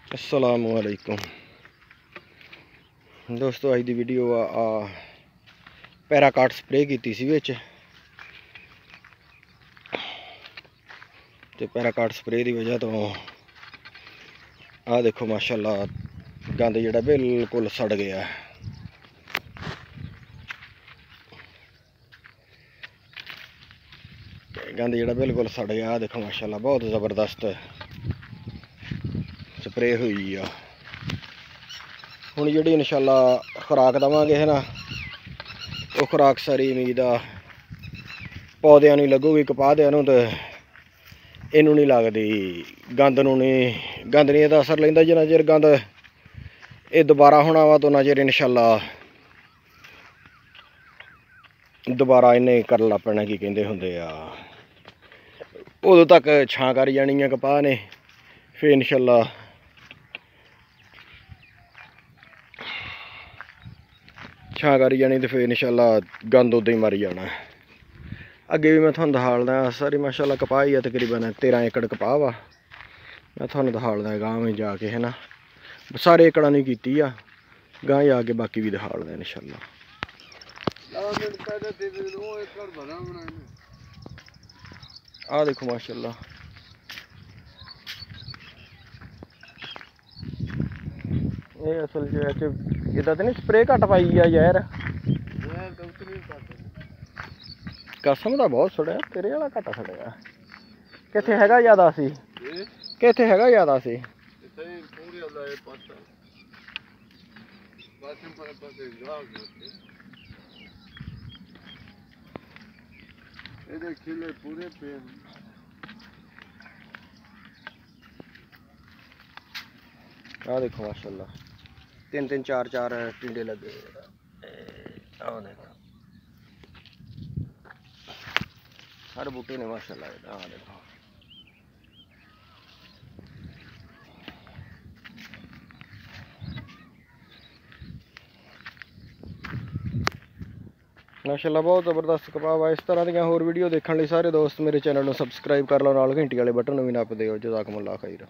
अस्सलामुअलैकुम दोस्तों, अज की वीडियो पैराकाट स्प्रे की सी विच ते पैराकाट स्प्रे की वजह तो आ देखो माशाअल्लाह गंद जिहड़ा बिल्कुल सड़ गया है। गंद जिहड़ा बिल्कुल सड़ गया, आ देखो माशाअल्लाह बहुत ज़बरदस्त स्प्रे हुई आ। हुण जिहड़ी इंशाअल्लाह खुराक देवांगे है ना, वो खुराक सारी उम्मीद आ पौधों नूं लगूगी, कपाह् नूं ते इनू नहीं लगती, गंद नूं नहीं, गंद नहीं इहदा असर लैंदा। जिन्ना चिर गंद ये दोबारा होना वा तो उन्ना चिर इंशाअल्लाह दोबारा इन्हें कर ला पैना, की कहंदे हुंदे आ, उदों तक छां कर जानी है कपाह् ने, फिर इंशाअल्लाह छां करी जानी तो फिर इंशाअल्लाह गंद उदों ही मरी जाना। अगे भी मैं तुहानूं दिखालदा सारी माशाअल्लाह कपाह ही है, तकरीबन 13 एकड़ कपाह वा। मैं तुहानूं दिखालदा गांव में जाके है ना, सारे एकड़ा नहीं कीती आ, गांव जाके बाकी भी दिखालदा इंशाअल्लाह। आ देखो माशाअल्लाह ये असल इदा तो नहीं स्प्रे घट पाई है यार, कसम का बहुत सड़िया, तेरे वाला घट सड़िया। किथे हैगा ज्यादा सी, किथे हैगा ज्यादा सी। पूरे पे आ देखो माशाअल्लाह 3-3 4-4 टिंडे लगे। आ देखो हर बूटे ने माशाअल्लाह। आ देखो माशाअल्लाह बहुत ज़बरदस्त कपाह। इस तरह दी होर वीडियो देखने लिए सारे दोस्त मेरे चैनल को सबसक्राइब कर लो, नाल घंटी वाले बटन भी नप दिओ। जज़ाकुमुल्लाह खैर।